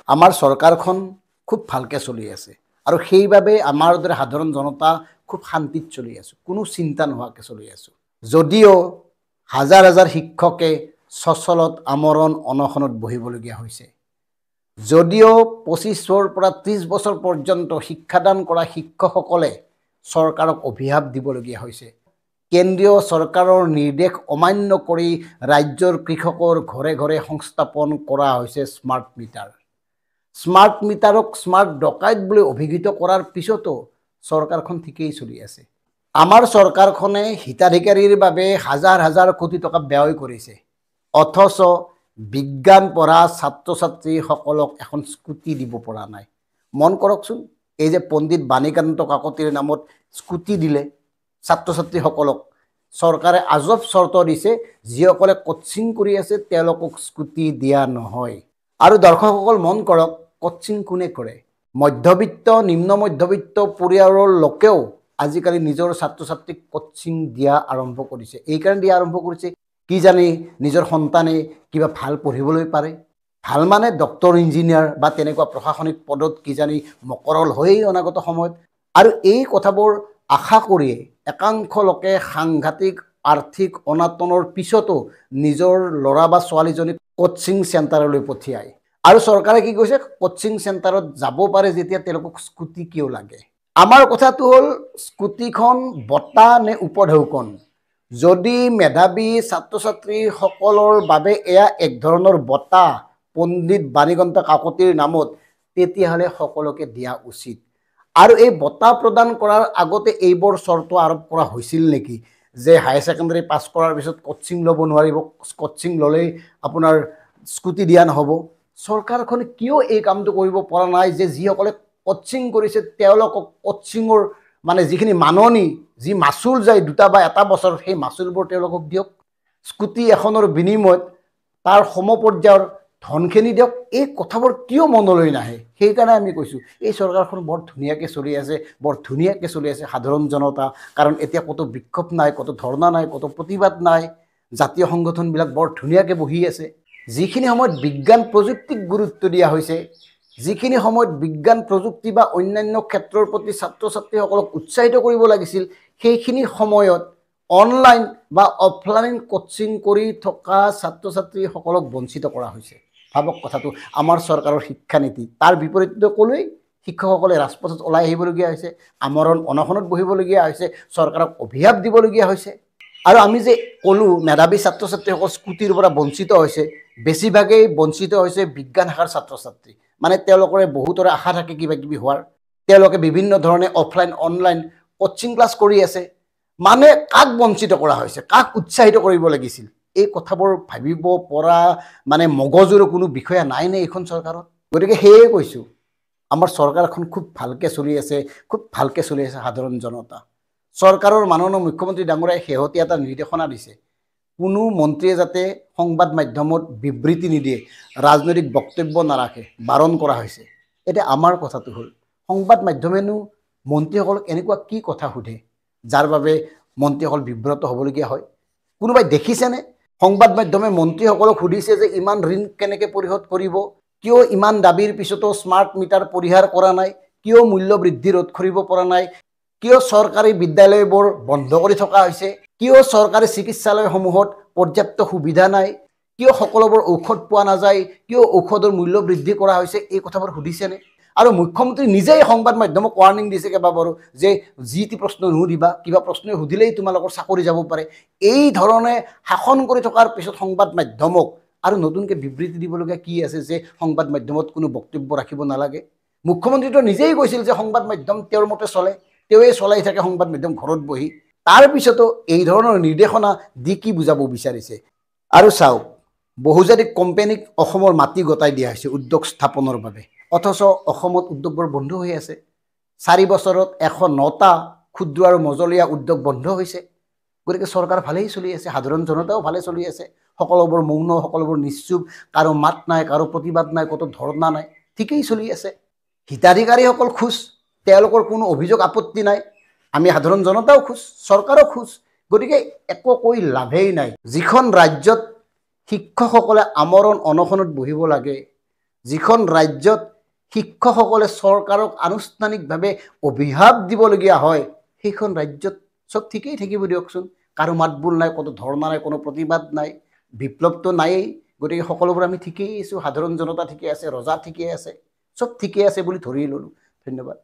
আমাৰ চৰকাৰখন খুব ভালকৈ চলি আছে আৰু সেইবাবে আমাৰ দৰে সাধাৰণ জনতা খুব শান্তিত চলি আছোঁ, কোনো চিন্তা নোহোৱাকৈ চলি আছোঁ। যদিও হাজাৰ হাজাৰ শিক্ষকে সচলত আমৰণ অনশনত বহিবলগীয়া হৈছে, যদিও 25ৰ পৰা 30 বছৰ পৰ্যন্ত শিক্ষাদান কৰা শিক্ষকসকলে চৰকাৰক অভিশাপ দিবলগীয়া হৈছে, কেন্দ্ৰীয় চৰকাৰৰ নিৰ্দেশ অমান্য কৰি ৰাজ্যৰ কৃষকৰ ঘৰে ঘৰে সংস্থাপন কৰা হৈছে স্মাৰ্ট মিটাৰ। স্মাৰ্ট মিটাৰক স্মাৰ্ট ডকাইত বুলি অভিহিত কৰাৰ পিছতো চৰকাৰখন ঠিকেই চলি আছে। আমাৰ চৰকাৰখনে হিতাধিকাৰীৰ বাবে হাজাৰ হাজাৰ কোটি টকা ব্যয় কৰিছে, অথচ বিজ্ঞান পঢ়া ছাত্ৰ ছাত্ৰীসকলক এখন স্কুটি দিব পৰা নাই। মন কৰকচোন, এই যে পণ্ডিত বাণীকান্ত কাকতিৰ নামত স্কুটি দিলে ছাত্ৰ ছাত্ৰীসকলক, চৰকাৰে আজব চৰ্ত দিছে, যিসকলে কোচিং কৰি আছে তেওঁলোকক স্কুটি দিয়া নহয়। আৰু দৰ্শকসকল মন কৰক, কোচিং কোনে কৰে? মধ্যবিত্ত নিম্ন মধ্যবিত্ত পৰিয়ালৰ লোকেও আজিকালি নিজৰ ছাত্ৰ ছাত্ৰীক কোচিং দিয়া আৰম্ভ কৰিছে। এইকাৰণে দিয়া আৰম্ভ কৰিছে কি জানি নিজৰ সন্তানে কিবা ভাল পঢ়িবলৈ পাৰে, ভাল মানে ডক্টৰ ইঞ্জিনিয়াৰ বা তেনেকুৱা প্ৰশাসনিক পদত কিজানি মকৰল হৈয়ে অনাগত সময়ত। আৰু এই কথাবোৰ আশা কৰিয়ে একাংশ লোকে সাংঘাতিক আৰ্থিক অনাটনৰ পিছতো নিজৰ ল'ৰা বা ছোৱালীজনীক কোচিং চেণ্টাৰলৈ পঠিয়ায়। আৰু চৰকাৰে কি কৈছে, কোচিং চেণ্টাৰত যাব পাৰে যেতিয়া তেওঁলোকক স্কুটি কিয় লাগে? আমাৰ কথাটো হ'ল, স্কুটিখন বঁটা নে উপঢৌকন? যদি মেধাৱী ছাত্ৰ ছাত্ৰীসকলৰ বাবে এয়া এক ধৰণৰ বঁটা পণ্ডিত বাণীকান্ত কাকতিৰ নামত, তেতিয়াহ'লে সকলোকে দিয়া উচিত। আৰু এই বঁটা প্ৰদান কৰাৰ আগতে এইবোৰ চৰ্ত আৰোপ কৰা হৈছিল নেকি, যে হায়াৰ ছেকেণ্ডাৰী পাছ কৰাৰ পিছত কোচিং ল'ব নোৱাৰিব, কোচিং ল'লেই আপোনাৰ স্কুটি দিয়া নহ'ব? চৰকাৰখনে কিয় এই কামটো কৰিব পৰা নাই যে যিসকলে কোচিং কৰিছে তেওঁলোকক কোচিঙৰ মানে যিখিনি মাননি, যি মাচুল যায় 2 বা 1 বছৰত, সেই মাচুলবোৰ তেওঁলোকক দিয়ক, স্কুটি এখনৰ বিনিময়ত তাৰ সমপৰ্যায়ৰ ধনখিনি দিয়ক। এই কথাবোৰ কিয় মনলৈ নাহে? সেইকাৰণে আমি কৈছোঁ এই চৰকাৰখন বৰ ধুনীয়াকৈ চলি আছে, বৰ ধুনীয়াকৈ চলি আছে সাধাৰণ জনতা। কাৰণ এতিয়া ক'তো বিক্ষোভ নাই, ক'তো ধৰ্ণা নাই, ক'তো প্ৰতিবাদ নাই, জাতীয় সংগঠনবিলাক বৰ ধুনীয়াকৈ বহি আছে। যিখিনি সময়ত বিজ্ঞান প্ৰযুক্তিক গুৰুত্ব দিয়া হৈছে, যিখিনি সময়ত বিজ্ঞান প্ৰযুক্তি বা অন্যান্য ক্ষেত্ৰৰ প্ৰতি ছাত্ৰ ছাত্ৰীসকলক উৎসাহিত কৰিব লাগিছিল, সেইখিনি সময়ত অনলাইন বা অফলাইন কোচিং কৰি থকা ছাত্ৰ ছাত্ৰীসকলক বঞ্চিত কৰা হৈছে। ভাবক কথাটো, আমাৰ চৰকাৰৰ শিক্ষানীতি। তাৰ বিপৰীতে ক'লৈ শিক্ষকসকলে ৰাজপথত ওলাই আহিবলগীয়া হৈছে, আমৰণ অনশনত বহিবলগীয়া হৈছে, চৰকাৰক অভিশাপ দিবলগীয়া হৈছে। আৰু আমি যে ক'লোঁ মেধাৱী ছাত্ৰ ছাত্ৰীসকল স্কুটিৰ পৰা বঞ্চিত হৈছে, বেছিভাগেই বঞ্চিত হৈছে বিজ্ঞান শাখাৰ ছাত্ৰ ছাত্ৰী। মানে তেওঁলোকৰে বহুতৰে আশা থাকে কিবা কিবি হোৱাৰ, তেওঁলোকে বিভিন্ন ধৰণে অফলাইন অনলাইন কোচিং ক্লাছ কৰি আছে। মানে কাক বঞ্চিত কৰা হৈছে, কাক উৎসাহিত কৰিব লাগিছিল? এই কথাবোৰ ভাবিব পৰা মানে মগজুৰ কোনো বিষয়া নাইনে এইখন চৰকাৰত? গতিকে সেয়ে কৈছোঁ, আমাৰ চৰকাৰখন খুব ভালকৈ চলি আছে, খুব ভালকৈ চলি আছে সাধাৰণ জনতা। চৰকাৰৰ মাননীয় মুখ্যমন্ত্ৰী ডাঙৰীয়াই শেহতীয়া এটা নিৰ্দেশনা দিছে, কোনো মন্ত্ৰীয়ে যাতে সংবাদ মাধ্যমত বিবৃতি নিদিয়ে, ৰাজনৈতিক বক্তব্য নাৰাখে, বাৰণ কৰা হৈছে। এতিয়া আমাৰ কথাটো হ'ল, সংবাদ মাধ্যমেনো মন্ত্ৰীসকলক এনেকুৱা কি কথা সোধে যাৰ বাবে মন্ত্ৰীসকল বিব্ৰত হ'বলগীয়া হয়? কোনোবাই দেখিছেনে? সংবাদ মাধ্যমে মন্ত্ৰীসকলক সুধিছে যে ইমান ঋণ কেনেকৈ পৰিশোধ কৰিব, কিয় ইমান দাবীৰ পিছতো স্মাৰ্ট মিটাৰ পৰিহাৰ কৰা নাই, কিয় মূল্য বৃদ্ধি ৰোধ কৰিব পৰা নাই, কিয় চৰকাৰী বিদ্যালয়বোৰ বন্ধ কৰি থকা হৈছে, কিয় চৰকাৰী চিকিৎসালয়সমূহত পৰ্যাপ্ত সুবিধা নাই, কিয় সকলোবোৰ ঔষধ পোৱা নাযায়, কিয় ঔষধৰ মূল্য বৃদ্ধি কৰা হৈছে, এই কথাবোৰ সুধিছেনে? আৰু মুখ্যমন্ত্ৰী নিজেই সংবাদ মাধ্যমক ৱাৰ্ণিং দিছে কেইবাবাৰো যে যি টি প্ৰশ্ন নুসুধিবা, কিবা প্ৰশ্ন সুধিলেই তোমালোকৰ চাকৰি যাব পাৰে। এই ধৰণে শাসন কৰি থকাৰ পিছত সংবাদ মাধ্যমক আৰু নতুনকৈ বিবৃতি দিবলগীয়া কি আছে যে সংবাদ মাধ্যমত কোনো বক্তব্য ৰাখিব নালাগে? মুখ্যমন্ত্ৰীটো নিজেই কৈছিল যে সংবাদ মাধ্যম তেওঁৰ মতে চলে, তেওঁৱে চলাই থাকে সংবাদ মাধ্যম ঘৰত বহি। তাৰপিছতো এই ধৰণৰ নিৰ্দেশনা দি কি বুজাব বিচাৰিছে? আৰু চাওক, বহুজাতিক কোম্পানীক অসমৰ মাটি গতাই দিয়া হৈছে উদ্যোগ স্থাপনৰ বাবে, অথচ অসমত উদ্যোগবোৰ বন্ধ হৈ আছে। 4 বছৰত 109টা ক্ষুদ্ৰ আৰু মজলীয়া উদ্যোগ বন্ধ হৈছে। গতিকে চৰকাৰ ভালেই চলি আছে, সাধাৰণ জনতাও ভালে চলি আছে, সকলোবোৰ মৌন, সকলোবোৰ নিশ্চুপ, কাৰো মাত নাই, কাৰো প্ৰতিবাদ নাই, ক'তো ধৰ্ণা নাই, ঠিকেই চলি আছে। হিতাধিকাৰীসকল খুচ, তেওঁলোকৰ কোনো অভিযোগ আপত্তি নাই, আমি সাধাৰণ জনতাও খুচ, চৰকাৰো খুচ। গতিকে একো কৈ লাভেই নাই। যিখন ৰাজ্যত শিক্ষকসকলে আমৰণ অনশনত বহিব লাগে, যিখন ৰাজ্যত শিক্ষকসকলে চৰকাৰক আনুষ্ঠানিকভাৱে অভিশাপ দিবলগীয়া হয় সেইখন ৰাজ্যত চব ঠিকেই থাকিব দিয়কচোন। কাৰো মাতবোল নাই, কোনো ধৰ্ণা নাই, কোনো প্ৰতিবাদ নাই, বিপ্লৱটো নায়েই। গতিকে সকলোবোৰ আমি ঠিকেই আছোঁ, সাধাৰণ জনতা ঠিকে আছে, ৰজা ঠিকে আছে, চব ঠিকে আছে বুলি ধৰি ল'লোঁ। ধন্যবাদ।